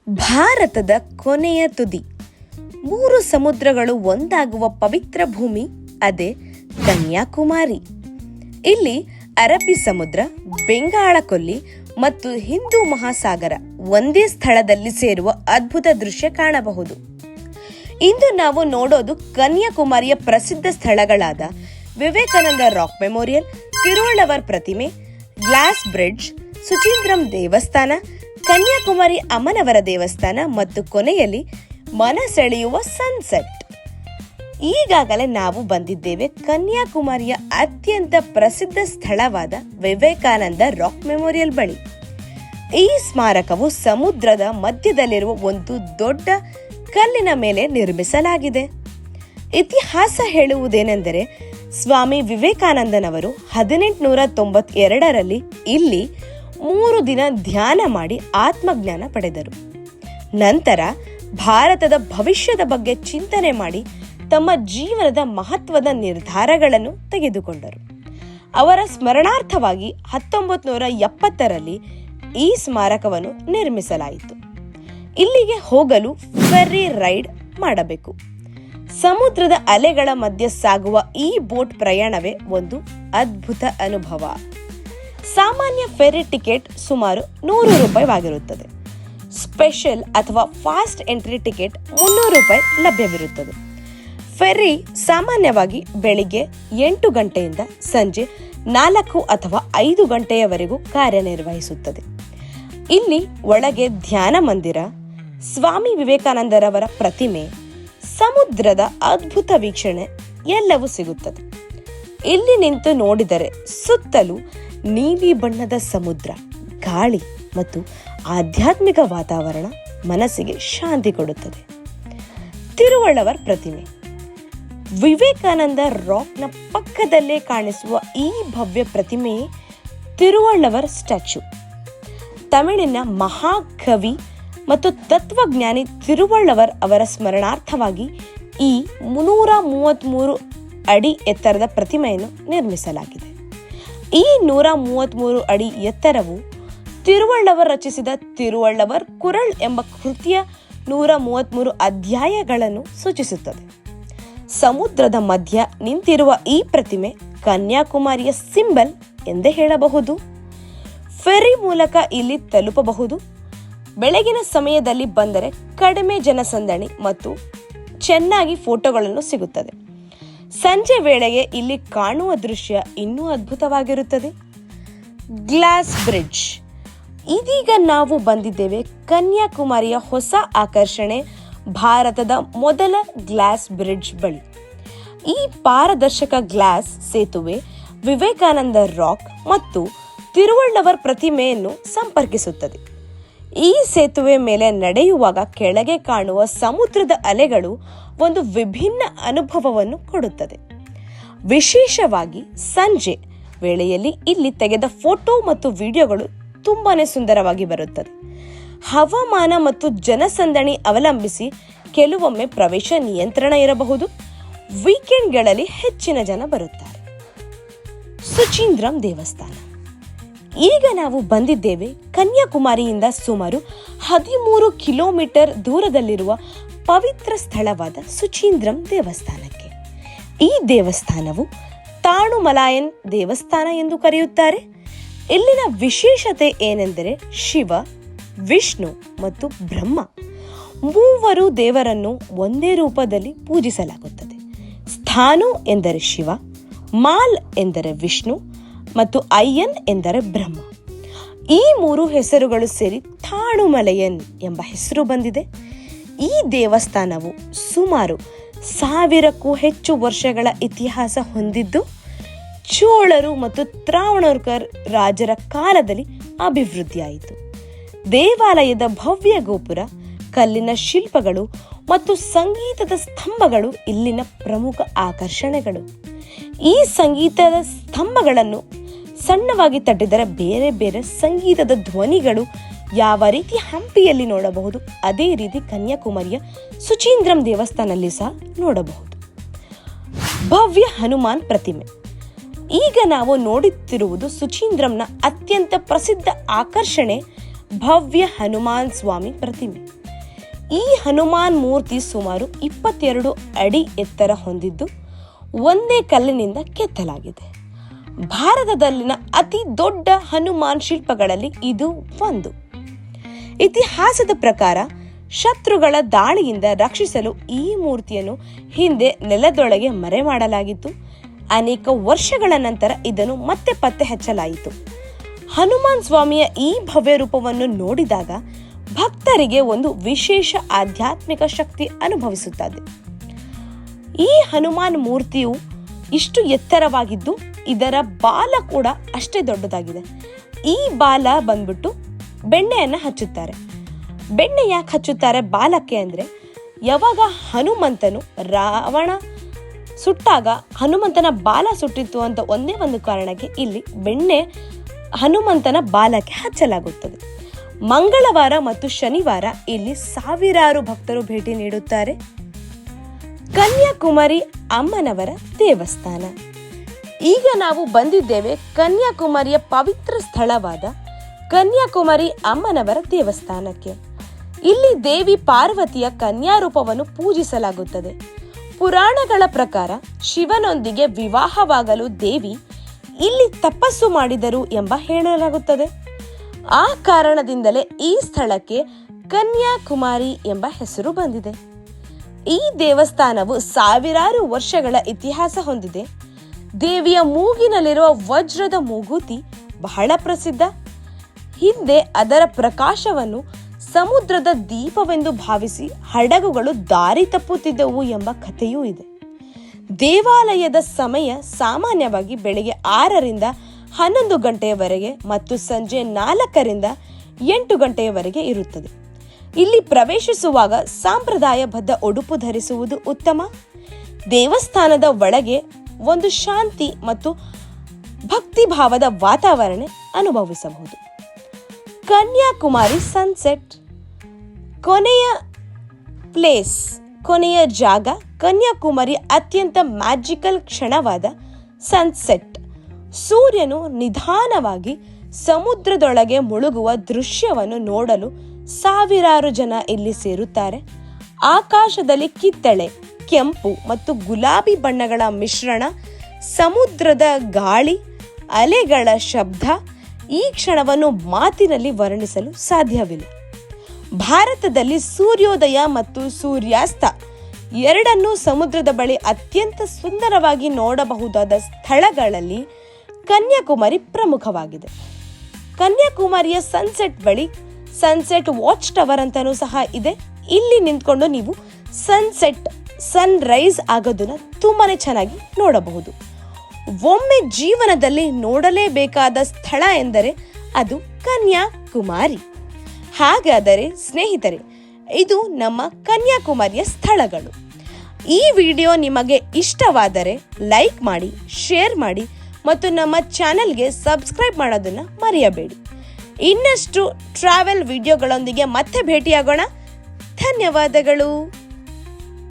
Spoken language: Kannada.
ಭಾರತದ ಕೊನೆಯ ತುದಿ, 3 ಸಮುದ್ರಗಳು ಒಂದಾಗುವ ಪವಿತ್ರ ಭೂಮಿ ಅದೇ ಕನ್ಯಾಕುಮಾರಿ. ಇಲ್ಲಿ ಅರಬ್ಬಿ ಸಮುದ್ರ, ಬೆಂಗಾಳ ಕೊಲ್ಲಿ ಮತ್ತು ಹಿಂದೂ ಮಹಾಸಾಗರ ಒಂದೇ ಸ್ಥಳದಲ್ಲಿ ಸೇರುವ ಅದ್ಭುತ ದೃಶ್ಯ ಕಾಣಬಹುದು. ಇಂದು ನಾವು ನೋಡೋದು ಕನ್ಯಾಕುಮಾರಿಯ ಪ್ರಸಿದ್ಧ ಸ್ಥಳಗಳಾದ ವಿವೇಕಾನಂದ ರಾಕ್ ಮೆಮೋರಿಯಲ್, ತಿರುವಳ್ಳವರ್ ಪ್ರತಿಮೆ, ಗ್ಲಾಸ್ ಬ್ರಿಡ್ಜ್, ಸುಚೀಂದ್ರಂ ದೇವಸ್ಥಾನ, ಕನ್ಯಾಕುಮಾರಿ ಅಮ್ಮನವರ ದೇವಸ್ಥಾನ ಮತ್ತು ಕೊನೆಯಲ್ಲಿ ಮನಸೆಳೆಯುವ ಸನ್ಸೆಟ್. ಈಗಾಗಲೇ ನಾವು ಬಂದಿದ್ದೇವೆ ಕನ್ಯಾಕುಮಾರಿಯ ಅತ್ಯಂತ ಪ್ರಸಿದ್ಧ ಸ್ಥಳವಾದ ವಿವೇಕಾನಂದ ರಾಕ್ ಮೆಮೋರಿಯಲ್ ಬಳಿ. ಈ ಸ್ಮಾರಕವು ಸಮುದ್ರದ ಮಧ್ಯದಲ್ಲಿರುವ ಒಂದು ದೊಡ್ಡ ಕಲ್ಲಿನ ಮೇಲೆ ನಿರ್ಮಿಸಲಾಗಿದೆ. ಇತಿಹಾಸ ಹೇಳುವುದೇನೆಂದರೆ, ಸ್ವಾಮಿ ವಿವೇಕಾನಂದನವರು 1892ರಲ್ಲಿ ಇಲ್ಲಿ 3 ದಿನ ಧ್ಯಾನ ಮಾಡಿ ಆತ್ಮಜ್ಞಾನ ಪಡೆದರು. ನಂತರ ಭಾರತದ ಭವಿಷ್ಯದ ಬಗ್ಗೆ ಚಿಂತನೆ ಮಾಡಿ ತಮ್ಮ ಜೀವನದ ಮಹತ್ವದ ನಿರ್ಧಾರಗಳನ್ನು ತೆಗೆದುಕೊಂಡರು. ಅವರ ಸ್ಮರಣಾರ್ಥವಾಗಿ 1970ರಲ್ಲಿ ಈ ಸ್ಮಾರಕವನ್ನು ನಿರ್ಮಿಸಲಾಯಿತು. ಇಲ್ಲಿಗೆ ಹೋಗಲು ಫೆರ್ರಿ ರೈಡ್ ಮಾಡಬೇಕು. ಸಮುದ್ರದ ಅಲೆಗಳ ಮಧ್ಯೆ ಸಾಗುವ ಈ ಬೋಟ್ ಪ್ರಯಾಣವೇ ಒಂದು ಅದ್ಭುತ ಅನುಭವ. ಸಾಮಾನ್ಯ ಫೆರ್ರಿ ಟಿಕೆಟ್ ಸುಮಾರು 100 ರೂಪಾಯಿವಾಗಿರುತ್ತದೆ. ಸ್ಪೆಷಲ್ ಅಥವಾ ಫಾಸ್ಟ್ ಎಂಟ್ರಿ ಟಿಕೆಟ್ 300 ರೂಪಾಯಿ ಲಭ್ಯವಿರುತ್ತದೆ. ಫೆರ್ರಿ ಸಾಮಾನ್ಯವಾಗಿ ಬೆಳಿಗ್ಗೆ 8 ಗಂಟೆಯಿಂದ ಸಂಜೆ 4 ಅಥವಾ 5 ಗಂಟೆಯವರೆಗೂ ಕಾರ್ಯನಿರ್ವಹಿಸುತ್ತದೆ. ಇಲ್ಲಿ ಒಳಗೆ ಧ್ಯಾನ ಮಂದಿರ, ಸ್ವಾಮಿ ವಿವೇಕಾನಂದರವರ ಪ್ರತಿಮೆ, ಸಮುದ್ರದ ಅದ್ಭುತ ವೀಕ್ಷಣೆ ಎಲ್ಲವೂ ಸಿಗುತ್ತದೆ. ಇಲ್ಲಿ ನಿಂತು ನೋಡಿದರೆ ಸುತ್ತಲೂ ನೀಲಿ ಬಣ್ಣದ ಸಮುದ್ರ, ಗಾಳಿ ಮತ್ತು ಆಧ್ಯಾತ್ಮಿಕ ವಾತಾವರಣ ಮನಸ್ಸಿಗೆ ಶಾಂತಿ ಕೊಡುತ್ತದೆ. ತಿರುವಳ್ಳವರ್ ಪ್ರತಿಮೆ, ವಿವೇಕಾನಂದ ರಾಕ್ನ ಪಕ್ಕದಲ್ಲೇ ಕಾಣಿಸುವ ಈ ಭವ್ಯ ಪ್ರತಿಮೆಯೇ ತಿರುವಳ್ಳವರ್ ಸ್ಟ್ಯಾಚ್ಯೂ. ತಮಿಳಿನ ಮಹಾಕವಿ ಮತ್ತು ತತ್ವಜ್ಞಾನಿ ತಿರುವಳ್ಳವರ್ ಅವರ ಸ್ಮರಣಾರ್ಥವಾಗಿ ಈ 333 ಅಡಿ ಎತ್ತರದ ಪ್ರತಿಮೆಯನ್ನು ನಿರ್ಮಿಸಲಾಗಿದೆ. ಈ 133 ಅಡಿ ಎತ್ತರವು ತಿರುವಳ್ಳವರ್ ರಚಿಸಿದ ತಿರುವಳ್ಳವರ್ ಕುರಳ್ ಎಂಬ ಕೃತಿಯ 133 ಅಧ್ಯಾಯಗಳನ್ನು ಸೂಚಿಸುತ್ತದೆ. ಸಮುದ್ರದ ಮಧ್ಯ ನಿಂತಿರುವ ಈ ಪ್ರತಿಮೆ ಕನ್ಯಾಕುಮಾರಿಯ ಸಿಂಬಲ್ ಎಂದೇ ಹೇಳಬಹುದು. ಫೆರ್ರಿ ಮೂಲಕ ಇಲ್ಲಿ ತಲುಪಬಹುದು. ಬೆಳಗಿನ ಸಮಯದಲ್ಲಿ ಬಂದರೆ ಕಡಿಮೆ ಜನಸಂದಣಿ ಮತ್ತು ಚೆನ್ನಾಗಿ ಫೋಟೋಗಳನ್ನು ಸಿಗುತ್ತದೆ. ಸಂಜೆ ವೇಳೆಗೆ ಇಲ್ಲಿ ಕಾಣುವ ದೃಶ್ಯ ಇನ್ನೂ ಅದ್ಭುತವಾಗಿರುತ್ತದೆ. ಗ್ಲಾಸ್ ಬ್ರಿಡ್ಜ್, ಇದೀಗ ನಾವು ಬಂದಿದ್ದೇವೆ ಕನ್ಯಾಕುಮಾರಿಯ ಹೊಸ ಆಕರ್ಷಣೆ ಭಾರತದ ಮೊದಲ ಗ್ಲಾಸ್ ಬ್ರಿಡ್ಜ್ ಬಳಿ. ಈ ಪಾರದರ್ಶಕ ಗ್ಲಾಸ್ ಸೇತುವೆ ವಿವೇಕಾನಂದ ರಾಕ್ ಮತ್ತು ತಿರುವಳ್ಳವರ್ ಪ್ರತಿಮೆಯನ್ನು ಸಂಪರ್ಕಿಸುತ್ತದೆ. ಈ ಸೇತುವೆ ಮೇಲೆ ನಡೆಯುವಾಗ ಕೆಳಗೆ ಕಾಣುವ ಸಮುದ್ರದ ಅಲೆಗಳು ಒಂದು ವಿಭಿನ್ನ ಅನುಭವವನ್ನು ಕೊಡುತ್ತದೆ. ವಿಶೇಷವಾಗಿ ಸಂಜೆ ವೇಳೆಯಲ್ಲಿ ಇಲ್ಲಿ ತೆಗೆದ ಫೋಟೋ ಮತ್ತು ವಿಡಿಯೋಗಳು ತುಂಬಾನೇ ಸುಂದರವಾಗಿ ಬರುತ್ತದೆ. ಹವಾಮಾನ ಮತ್ತು ಜನಸಂದಣಿ ಅವಲಂಬಿಸಿ ಕೆಲವೊಮ್ಮೆ ಪ್ರವೇಶ ನಿಯಂತ್ರಣ ಇರಬಹುದು. ವೀಕೆಂಡ್ಗಳಲ್ಲಿ ಹೆಚ್ಚಿನ ಜನ ಬರುತ್ತಾರೆ. ಸುಚೀಂದ್ರಂ ದೇವಸ್ಥಾನ, ಈಗ ನಾವು ಬಂದಿದ್ದೇವೆ ಕನ್ಯಾಕುಮಾರಿಯಿಂದ ಸುಮಾರು 13 ಕಿಲೋಮೀಟರ್ ದೂರದಲ್ಲಿರುವ ಪವಿತ್ರ ಸ್ಥಳವಾದ ಸುಚೀಂದ್ರಂ ದೇವಸ್ಥಾನಕ್ಕೆ. ಈ ದೇವಸ್ಥಾನವು ತಾಣುಮಲಾಯನ್ ದೇವಸ್ಥಾನ ಎಂದು ಕರೆಯುತ್ತಾರೆ. ಇಲ್ಲಿನ ವಿಶೇಷತೆ ಏನೆಂದರೆ, ಶಿವ, ವಿಷ್ಣು ಮತ್ತು ಬ್ರಹ್ಮ ಮೂವರು ದೇವರನ್ನು ಒಂದೇ ರೂಪದಲ್ಲಿ ಪೂಜಿಸಲಾಗುತ್ತದೆ. ಸ್ಥಾನು ಎಂದರೆ ಶಿವ, ಮಾಲ್ ಎಂದರೆ ವಿಷ್ಣು ಮತ್ತು ಅಯ್ಯನ್ ಎಂದರೆ ಬ್ರಹ್ಮ. ಈ 3 ಹೆಸರುಗಳು ಸೇರಿ ತಾಣುಮಲಯನ್ ಎಂಬ ಹೆಸರು ಬಂದಿದೆ. ಈ ದೇವಸ್ಥಾನವು ಸುಮಾರು 1000ಕ್ಕೂ ಹೆಚ್ಚು ವರ್ಷಗಳ ಇತಿಹಾಸ ಹೊಂದಿದ್ದು, ಚೋಳರು ಮತ್ತು ತ್ರಾವಣಕರ್ ರಾಜರ ಕಾಲದಲ್ಲಿ ಅಭಿವೃದ್ಧಿಯಾಯಿತು. ದೇವಾಲಯದ ಭವ್ಯ ಗೋಪುರ, ಕಲ್ಲಿನ ಶಿಲ್ಪಗಳು ಮತ್ತು ಸಂಗೀತದ ಸ್ತಂಭಗಳು ಇಲ್ಲಿನ ಪ್ರಮುಖ ಆಕರ್ಷಣೆಗಳು. ಈ ಸಂಗೀತದ ಸ್ತಂಭಗಳನ್ನು ಸಣ್ಣವಾಗಿ ತಟ್ಟಿದರೆ ಬೇರೆ ಬೇರೆ ಸಂಗೀತದ ಧ್ವನಿಗಳು ಯಾವ ರೀತಿ ಹಂಪಿಯಲ್ಲಿ ನೋಡಬಹುದು, ಅದೇ ರೀತಿ ಕನ್ಯಾಕುಮಾರಿಯ ಸುಚೀಂದ್ರಂ ದೇವಸ್ಥಾನದಲ್ಲಿ ಸಹ ನೋಡಬಹುದು. ಭವ್ಯ ಹನುಮಾನ್ ಪ್ರತಿಮೆ, ಈಗ ನಾವು ನೋಡುತ್ತಿರುವುದು ಸುಚೀಂದ್ರಂನ ಅತ್ಯಂತ ಪ್ರಸಿದ್ಧ ಆಕರ್ಷಣೆ ಭವ್ಯ ಹನುಮಾನ್ ಸ್ವಾಮಿ ಪ್ರತಿಮೆ. ಈ ಹನುಮಾನ್ ಮೂರ್ತಿ ಸುಮಾರು 22 ಅಡಿ ಎತ್ತರ ಹೊಂದಿದ್ದು ಒಂದೇ ಕಲ್ಲಿನಿಂದ ಕೆತ್ತಲಾಗಿದೆ. ಭಾರತದಲ್ಲಿನ ಅತಿ ದೊಡ್ಡ ಹನುಮಾನ್ ಶಿಲ್ಪಗಳಲ್ಲಿ ಇದು ಒಂದು. ಇತಿಹಾಸದ ಪ್ರಕಾರ ಶತ್ರುಗಳ ದಾಳಿಯಿಂದ ರಕ್ಷಿಸಲು ಈ ಮೂರ್ತಿಯನ್ನು ಹಿಂದೆ ನೆಲದೊಳಗೆ ಮರೆ ಮಾಡಲಾಗಿತ್ತು. ಅನೇಕ ವರ್ಷಗಳ ನಂತರ ಇದನ್ನು ಮತ್ತೆ ಪತ್ತೆ ಹಚ್ಚಲಾಯಿತು. ಹನುಮಾನ್ ಸ್ವಾಮಿಯ ಈ ಭವ್ಯ ರೂಪವನ್ನು ನೋಡಿದಾಗ ಭಕ್ತರಿಗೆ ಒಂದು ವಿಶೇಷ ಆಧ್ಯಾತ್ಮಿಕ ಶಕ್ತಿ ಅನುಭವಿಸುತ್ತದೆ. ಈ ಹನುಮಾನ್ ಮೂರ್ತಿಯು ಇಷ್ಟು ಎತ್ತರವಾಗಿದ್ದು ಇದರ ಬಾಲ ಕೂಡ ಅಷ್ಟೇ ದೊಡ್ಡದಾಗಿದೆ. ಈ ಬಾಲ ಬಂದ್ಬಿಟ್ಟು ಬೆಣ್ಣೆಯನ್ನು ಹಚ್ಚುತ್ತಾರೆ. ಬೆಣ್ಣೆ ಯಾಕೆ ಹಚ್ಚುತ್ತಾರೆ ಬಾಲಕ್ಕೆ ಅಂದರೆ, ಯಾವಾಗ ಹನುಮಂತನು ರಾವಣ ಸುಟ್ಟಾಗ ಹನುಮಂತನ ಬಾಲ ಸುಟ್ಟಿತ್ತು ಅಂತ ಒಂದೇ ಒಂದು ಕಾರಣಕ್ಕೆ ಇಲ್ಲಿ ಬೆಣ್ಣೆ ಹನುಮಂತನ ಬಾಲಕ್ಕೆ ಹಚ್ಚಲಾಗುತ್ತದೆ. ಮಂಗಳವಾರ ಮತ್ತು ಶನಿವಾರ ಇಲ್ಲಿ ಸಾವಿರಾರು ಭಕ್ತರು ಭೇಟಿ ನೀಡುತ್ತಾರೆ. ಕನ್ಯಾಕುಮಾರಿ ಅಮ್ಮನವರ ದೇವಸ್ಥಾನ. ಈಗ ನಾವು ಬಂದಿದ್ದೇವೆ ಕನ್ಯಾಕುಮಾರಿಯ ಪವಿತ್ರ ಸ್ಥಳವಾದ ಕನ್ಯಾಕುಮಾರಿ ಅಮ್ಮನವರ ದೇವಸ್ಥಾನಕ್ಕೆ. ಇಲ್ಲಿ ದೇವಿ ಪಾರ್ವತಿಯ ಕನ್ಯಾ ರೂಪವನ್ನು ಪೂಜಿಸಲಾಗುತ್ತದೆ. ಪುರಾಣಗಳ ಪ್ರಕಾರ ಶಿವನೊಂದಿಗೆ ವಿವಾಹವಾಗಲು ದೇವಿ ಇಲ್ಲಿ ತಪಸ್ಸು ಮಾಡಿದರು ಎಂಬ ಹೇಳಲಾಗುತ್ತದೆ. ಆ ಕಾರಣದಿಂದಲೇ ಈ ಸ್ಥಳಕ್ಕೆ ಕನ್ಯಾಕುಮಾರಿ ಎಂಬ ಹೆಸರು ಬಂದಿದೆ. ಈ ದೇವಸ್ಥಾನವು ಸಾವಿರಾರು ವರ್ಷಗಳ ಇತಿಹಾಸ ಹೊಂದಿದೆ. ದೇವಿಯ ಮೂಗಿನಲ್ಲಿರುವ ವಜ್ರದ ಮೂಗುತಿ ಬಹಳ ಪ್ರಸಿದ್ಧ. ಹಿಂದೆ ಅದರ ಪ್ರಕಾಶವನ್ನು ಸಮುದ್ರದ ದೀಪವೆಂದು ಭಾವಿಸಿ ಹಡಗುಗಳು ದಾರಿ ತಪ್ಪುತ್ತಿದ್ದವು ಎಂಬ ಕಥೆಯೂ ಇದೆ. ದೇವಾಲಯದ ಸಮಯ ಸಾಮಾನ್ಯವಾಗಿ ಬೆಳಗ್ಗೆ 6ರಿಂದ 11 ಗಂಟೆಯವರೆಗೆ ಮತ್ತು ಸಂಜೆ 4ರಿಂದ 8 ಗಂಟೆಯವರೆಗೆ ಇರುತ್ತದೆ. ಇಲ್ಲಿ ಪ್ರವೇಶಿಸುವಾಗ ಸಂಪ್ರದಾಯಬದ್ಧ ಉಡುಪು ಧರಿಸುವುದು ಉತ್ತಮ. ದೇವಸ್ಥಾನದ ಒಳಗೆ ಒಂದು ಶಾಂತಿ ಮತ್ತು ಭಕ್ತಿಭಾವದ ವಾತಾವರಣ ಅನುಭವಿಸಬಹುದು. ಕನ್ಯಾಕುಮಾರಿ ಸನ್ಸೆಟ್. ಕೊನೆಯ ಜಾಗ ಕನ್ಯಾಕುಮಾರಿ ಅತ್ಯಂತ ಮ್ಯಾಜಿಕಲ್ ಕ್ಷಣವಾದ ಸನ್ಸೆಟ್. ಸೂರ್ಯನು ನಿಧಾನವಾಗಿ ಸಮುದ್ರದೊಳಗೆ ಮುಳುಗುವ ದೃಶ್ಯವನ್ನು ನೋಡಲು ಸಾವಿರಾರು ಜನ ಇಲ್ಲಿ ಸೇರುತ್ತಾರೆ. ಆಕಾಶದಲ್ಲಿ ಕಿತ್ತಳೆ, ಕೆಂಪು ಮತ್ತು ಗುಲಾಬಿ ಬಣ್ಣಗಳ ಮಿಶ್ರಣ, ಸಮುದ್ರದ ಗಾಳಿ, ಅಲೆಗಳ ಶಬ್ದ ಈ ಕ್ಷಣವನ್ನು ಮಾತಿನಲ್ಲಿ ವರ್ಣಿಸಲು ಸಾಧ್ಯವಿಲ್ಲ. ಭಾರತದಲ್ಲಿ ಸೂರ್ಯೋದಯ ಮತ್ತು ಸೂರ್ಯಾಸ್ತ ಎರಡನ್ನೂ ಸಮುದ್ರದ ಬಳಿ ಅತ್ಯಂತ ಸುಂದರವಾಗಿ ನೋಡಬಹುದಾದ ಸ್ಥಳಗಳಲ್ಲಿ ಕನ್ಯಾಕುಮಾರಿ ಪ್ರಮುಖವಾಗಿದೆ. ಕನ್ಯಾಕುಮಾರಿಯ ಸನ್ಸೆಟ್ ಬಳಿ ಸನ್ಸೆಟ್ ವಾಚ್ ಟವರ್ ಅಂತಲೂ ಸಹ ಇದೆ. ಇಲ್ಲಿ ನಿಂತ್ಕೊಂಡು ನೀವು ಸನ್ ರೈಸ್ ಆಗೋದನ್ನ ತುಂಬಾನೇ ಚೆನ್ನಾಗಿ ನೋಡಬಹುದು. ಒಮ್ಮೆ ಜೀವನದಲ್ಲಿ ನೋಡಲೇಬೇಕಾದ ಸ್ಥಳ ಎಂದರೆ ಅದು ಕನ್ಯಾಕುಮಾರಿ. ಹಾಗಾದರೆ ಸ್ನೇಹಿತರೆ, ಇದು ನಮ್ಮ ಕನ್ಯಾಕುಮಾರಿಯ ಸ್ಥಳಗಳು. ಈ ವಿಡಿಯೋ ನಿಮಗೆ ಇಷ್ಟವಾದರೆ ಲೈಕ್ ಮಾಡಿ, ಶೇರ್ ಮಾಡಿ ಮತ್ತು ನಮ್ಮ ಚಾನೆಲ್ಗೆ ಸಬ್ಸ್ಕ್ರೈಬ್ ಮಾಡೋದನ್ನು ಮರೆಯಬೇಡಿ. ಇನ್ನಷ್ಟು ಟ್ರಾವೆಲ್ ವಿಡಿಯೋಗಳೊಂದಿಗೆ ಮತ್ತೆ ಭೇಟಿಯಾಗೋಣ. ಧನ್ಯವಾದಗಳು.